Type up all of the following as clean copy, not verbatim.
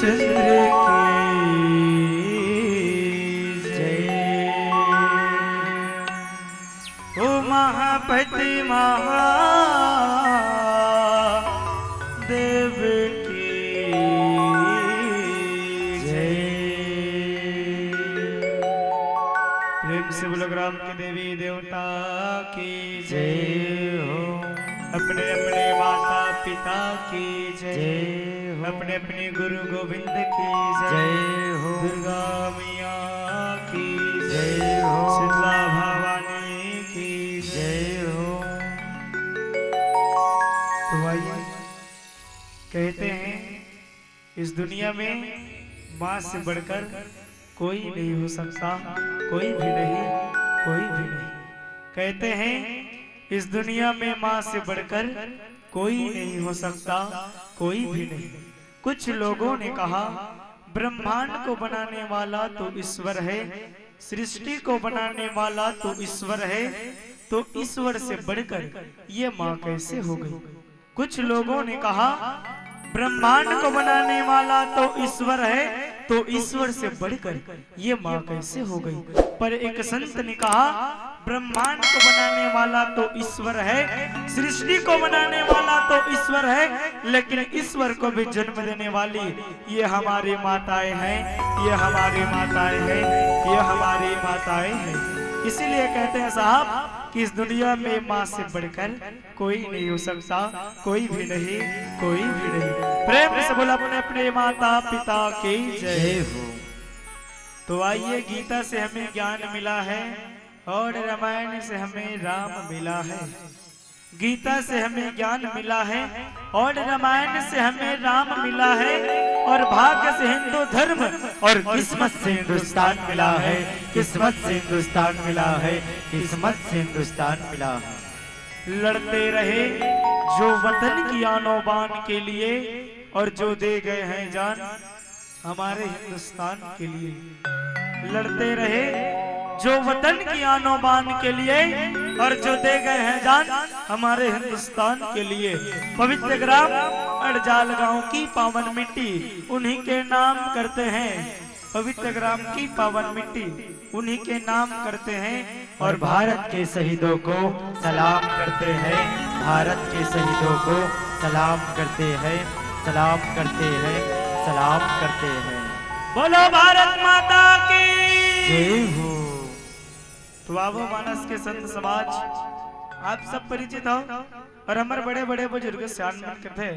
रामचंद्र की जय। ओ महापति महादेव की जय। प्रेम से बोलो ग्राम की देवी देवता की जय हो। अपने अपने माता पिता की जय हो। अपने अपने गुरु गोविंद की जय हो। दुर्गा मैया की जय हो। शीतला भवानी की जय हो। तो आइए, कहते हैं इस दुनिया में माँ से बढ़कर कोई नहीं हो सकता, कोई भी नहीं, कोई भी नहीं। कहते हैं इस दुनिया में माँ से बढ़कर कोई नहीं हो सकता, कोई भी नहीं। कुछ लोगों ने कहा ब्रह्मांड को बनाने वाला तो ईश्वर है, सृष्टि को बनाने वाला तो ईश्वर है, तो ईश्वर से बढ़कर ये माँ कैसे हो गई। कुछ लोगों ने कहा ब्रह्मांड को बनाने वाला तो ईश्वर है, तो ईश्वर से बढ़कर ये माँ कैसे हो गई। पर एक संत ने कहा ब्रह्मांड को बनाने वाला तो ईश्वर है, सृष्टि को बनाने वाला तो ईश्वर है, लेकिन ईश्वर को भी जन्म देने वाली ये हमारी माताएं हैं, ये हमारी माताएं हैं, ये हमारी माताएं हैं। इसीलिए कहते हैं साहब कि इस दुनिया में माँ से बढ़कर कोई नहीं हो सकता, कोई भी नहीं, कोई भी नहीं। प्रेम से बोला अपने अपने माता पिता की जय हो। तो आइए, गीता से हमें ज्ञान मिला है और रामायण से हमें राम मिला है। गीता से हमें ज्ञान मिला है और रामायण से हमें राम मिला है, और भाग्य से हिंदू धर्म और किस्मत से हिंदुस्तान मिला है, किस्मत से हिंदुस्तान मिला है, किस्मत से हिंदुस्तान मिला है। लड़ते रहे जो वतन की आनो बान के लिए, और जो दे गए हैं जान हमारे हिंदुस्तान के लिए। लड़ते रहे जो वतन की आनो बान के लिए, और जो दे गए हैं जान हमारे हिंदुस्तान के लिए। पवित्र ग्राम अड़जाल गांव की पावन मिट्टी उन्हीं के नाम करते हैं, पवित्र ग्राम की पावन मिट्टी उन्हीं के नाम करते हैं, और भारत के शहीदों को सलाम करते हैं, भारत के शहीदों को सलाम करते हैं, सलाम करते हैं, सलाम करते हैं। बोलो भारत माता की जय हो। तो आवो मानस के संत समाज आप सब परिचित हो, और हमारे बड़े बड़े बुजुर्ग श्यान थे,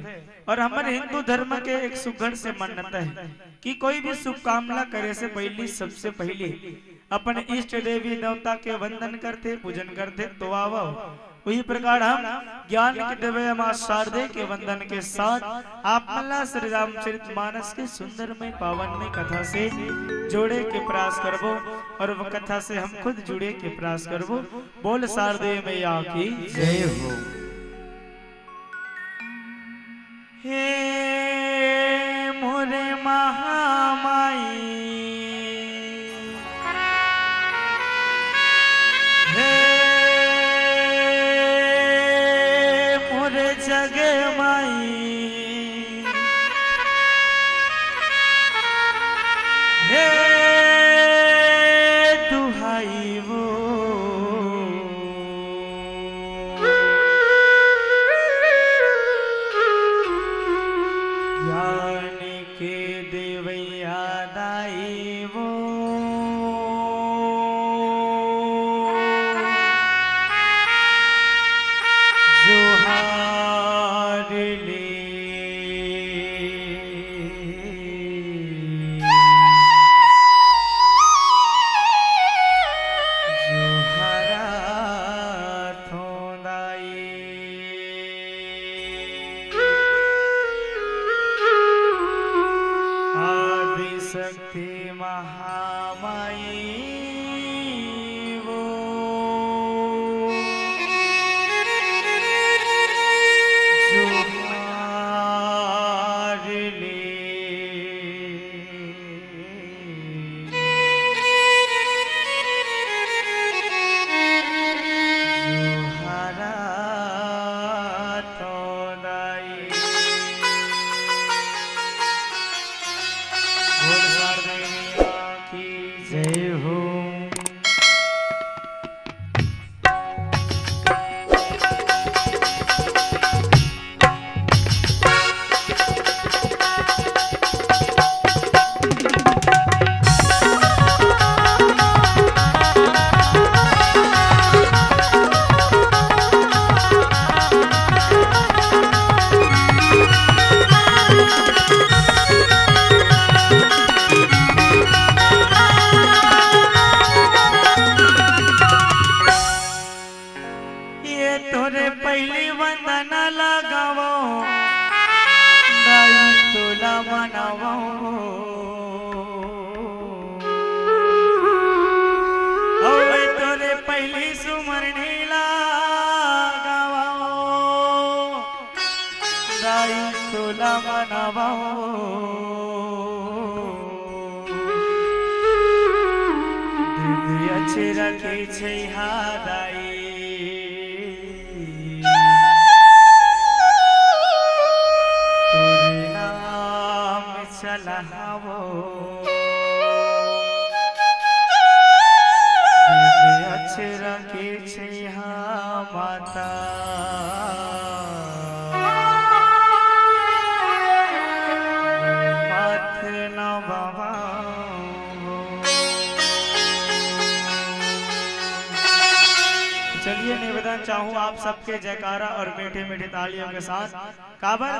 और हमारे हिंदू धर्म के एक सुगढ़ से मान्यता है कि कोई भी शुभ कामना करे से पहले सबसे पहले अपने इष्ट देवी देवता के वंदन करते, पूजन करते। तो आवो वही प्रकार हम ज्ञान के दिव्य मां शारदे के वंदन के साथ आप मल्ला श्री रामचरित मानस के सुंदरमय पावनमय कथा से जोड़े के प्रयास करबो, और वह कथा से हम खुद जुड़े के प्रयास करबो। बोल शारदे मैया की जय हो। हे मोरे महामाई, जगे माई, हे दुहाई वो ज्ञान के देवैया दाई वो, जो हार ले ताई तोला मनावा दीदी अच्छे रखे छे हादाई तोरे नाम चलावो दीदी अच्छे रखे छे माता चलिए निवेदन चाहूँ आप सबके जयकारा और मीठे मीठे तालियों के साथ। काबर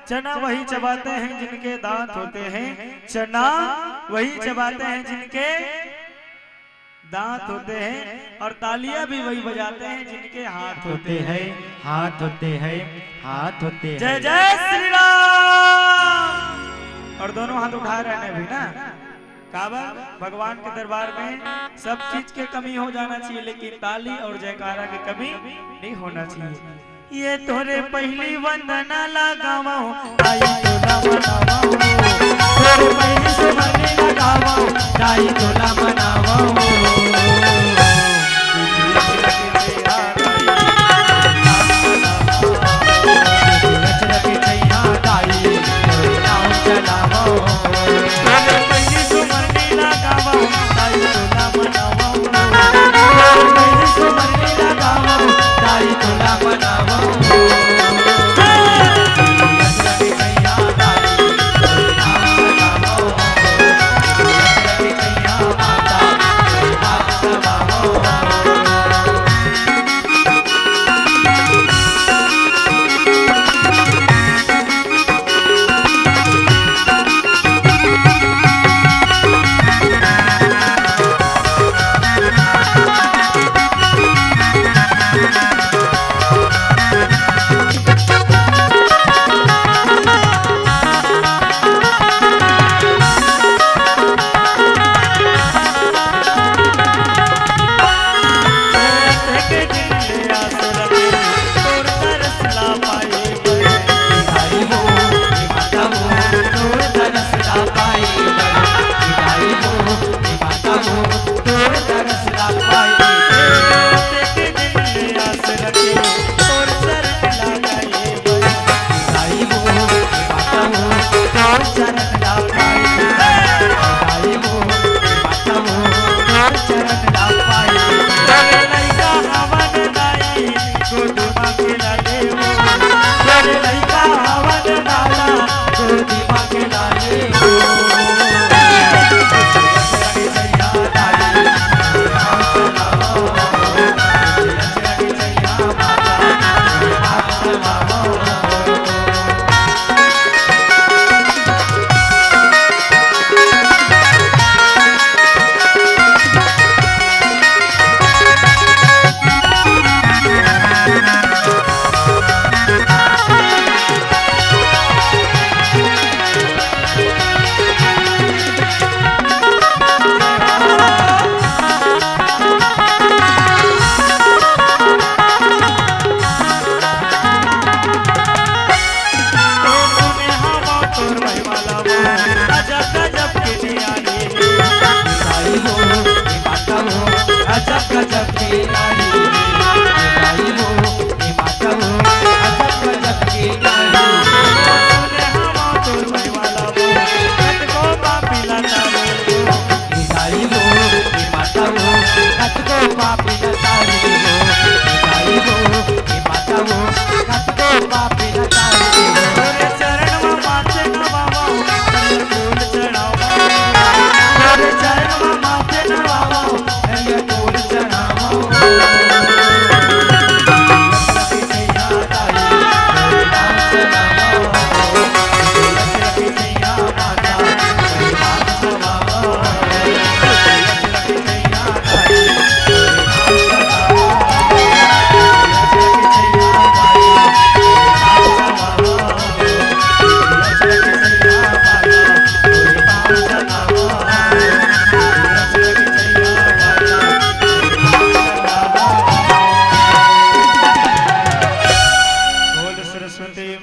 चना वही चबाते हैं जिनके दांत होते हैं, चना वही चबाते हैं जिनके दांत होते हैं, और तालियां भी वही बजाते हैं जिनके हाथ होते हैं, हाथ होते हैं, हाथ होते हैं। जय जय श्री राम। और दोनों हाथ उठा रहे हैं भी ना। काबर भगवान के दरबार में सब चीज के कमी हो जाना चाहिए, लेकिन ताली और जयकारा की कमी नहीं होना चाहिए। ये तोरे पहली वंदना लगावो आई तोला मनावो, तोरे पहली सुमरनी लगावो आई तोला मनावो। Baba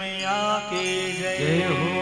मैया की जय। जय हो